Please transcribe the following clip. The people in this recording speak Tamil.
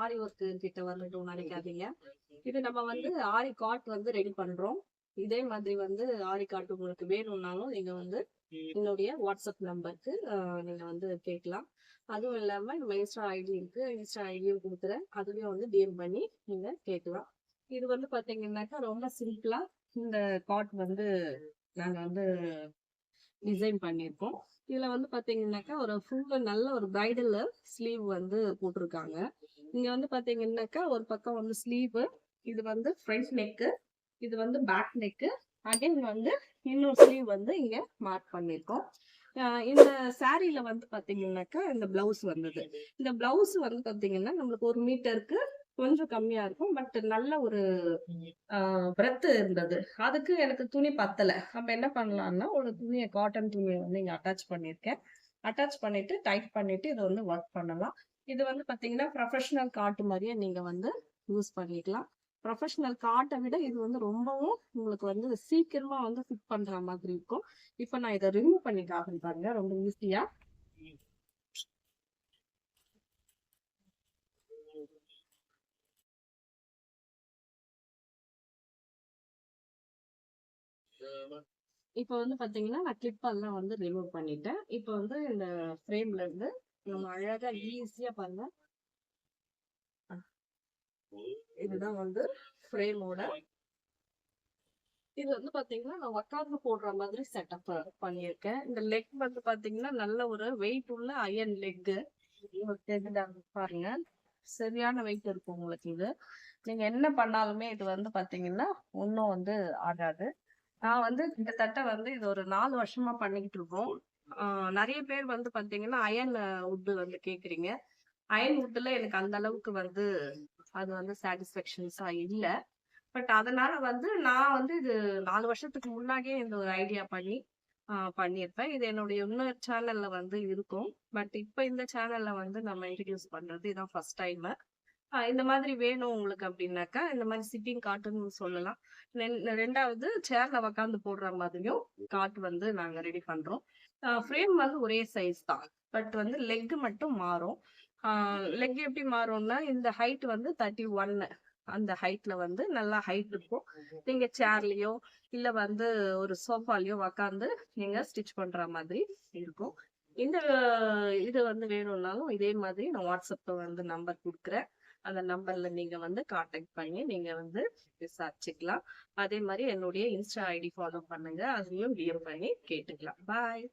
ஆரி ஒர்க் கிட்ட வரட்டும் நினைக்காதீங்க. இது நம்ம வந்து ஆரி காட் வந்து ரெடி பண்றோம். இதே மாதிரி வந்து ஆரி காட் உங்களுக்கு வேணும்னாலும் நீங்க வந்து என்னுடைய வாட்ஸ்அப் நம்பருக்கு நீங்க வந்து கேட்கலாம். அதுவும் இல்லாம நம்ம இன்ஸ்டா ஐடி இருக்கு, இன்ஸ்டா ஐடியும் கொடுக்குறேன். அதுலயும் வந்து டிஎம் பண்ணி நீங்க கேட்கலாம். இது வந்து பாத்தீங்கன்னாக்கா ரொம்ப சிம்பிளா இந்த காட் வந்து நாங்க வந்து டிசைன் பண்ணியிருக்கோம். இதுல வந்து பாத்தீங்கன்னாக்கா ஒரு ஃபுல்லா நல்ல ஒரு பிரைடல் ஸ்லீவ் வந்து போட்டிருக்காங்க. இங்க வந்து பாத்தீங்கன்னாக்கா ஒரு பக்கம் வந்து ஸ்லீவ், இது வந்து ஃப்ரண்ட் நெக்கு, இது வந்து பேக் நெக்கு, அகைன் வந்து இன்னொரு ஸ்லீவ் வந்து இங்க மார்க் பண்ணிருக்கோம். இந்த சாரீல வந்து பாத்தீங்கன்னாக்கா இந்த பிளவுஸ் வந்தது. இந்த பிளவுஸ் வந்து பாத்தீங்கன்னா நம்மளுக்கு 1 மீட்டருக்கு கொஞ்சம் கம்மியா இருக்கும். பட் நல்ல ஒரு பிரெத் இருந்தது. அதுக்கு எனக்கு துணி பத்தல. அப்ப என்ன பண்ணலாம்னா ஒரு துணியை காட்டன் துணியை வந்து இங்க அட்டாச் பண்ணிருக்கேன். அட்டாச் பண்ணிட்டு டைட் பண்ணிட்டு இதை வந்து ஒர்க் பண்ணலாம். இது வந்து பாத்தீங்கன்னா ப்ரொஃபஷனல் காட்டு மாதிரியே நீங்க வந்து யூஸ் பண்ணிக்கலாம். ப்ரொஃபஷனல் காட்டை விட இது வந்து ரொம்பவும் உங்களுக்கு வந்து சீக்கிரமா வந்து ஃபிட் பண்ற மாதிரி இருக்கும். இப்ப நான் இதை ரிமூவ் பண்ணி காட்டுறேன் பாருங்க, ரொம்ப ஈஸியா. இப்ப வந்து பாத்தீங்கன்னா நான் கிளிப் எல்லாம் வந்து ரிமூவ் பண்ணிட்டேன். இப்ப வந்து இந்த ஃப்ரேம்ல இருந்து நம்ம அழகா ஈஸியா பாருங்க. இதுதான் வந்து ஃப்ரேமோட. இது வந்து பாத்தீங்கன்னா நான் உட்கார்ந்து போடுற மாதிரி செட்டப் பண்ணியிருக்கேன். இந்த லெக் வந்து பாத்தீங்கன்னா நல்ல ஒரு வெயிட் உள்ள அயன் லெக். பாருங்க, சரியான வெயிட் இருக்கும் உங்களுக்கு. இது நீங்க என்ன பண்ணாலுமே இது வந்து பாத்தீங்கன்னா ஒன்னும் வந்து ஆகாது. நான் வந்து கிட்டத்தட்ட வந்து இது ஒரு 4 வருஷமா பண்ணிக்கிட்டு இருக்கோம். நிறைய பேர் வந்து பாத்தீங்கன்னா அயன் வுட் வந்து கேக்குறீங்க. அயன் வுட்ல எனக்கு அந்த அளவுக்கு வந்து அது வந்து சாட்டிஸ்பேக்ஷன்ஸா இல்ல. பட் அதனால வந்து நான் வந்து இது 4 வருஷத்துக்கு முன்னாடியே இந்த ஒரு ஐடியா பண்ணி பண்ணியிருப்பேன். இது என்னுடைய இன்னொரு சேனல்ல வந்து இருக்கும். பட் இப்ப இந்த சேனல்ல வந்து நம்ம இன்ட்ரடியூஸ் பண்றது இதான் ஃபர்ஸ்ட் டைம். இந்த மாதிரி வேணும் உங்களுக்கு அப்படின்னாக்கா இந்த மாதிரி சிட்டிங் காட்டுன்னு சொல்லலாம். ரெண்டாவது சேர்ல உக்காந்து போடுற மாதிரியும் காட்டு வந்து நாங்க ரெடி பண்றோம். ஃப்ரேம் வந்து ஒரே சைஸ் தான். பட் வந்து லெக் மட்டும் மாறும். லெக் எப்படி மாறும்னா இந்த ஹைட் வந்து 31. அந்த ஹைட்ல வந்து நல்லா ஹைட் இருக்கும். நீங்க சேர்லயோ இல்ல வந்து ஒரு சோஃபாலயோ உக்காந்து நீங்க ஸ்டிச் பண்ற மாதிரி இருக்கும். இந்த இது வந்து வேணும்னாலும் இதே மாதிரி நான் வாட்ஸ்அப்ல வந்து நம்பர் கொடுக்குறேன். அந்த நம்பர்ல நீங்க வந்து கான்டாக்ட் பண்ணி நீங்க வந்து விசாரிச்சுக்கலாம். அதே மாதிரி என்னுடைய இன்ஸ்டா ஐடி ஃபாலோ பண்ணுங்க. அதையும் டிஎம் பண்ணி கேட்டுக்கலாம். பாய்.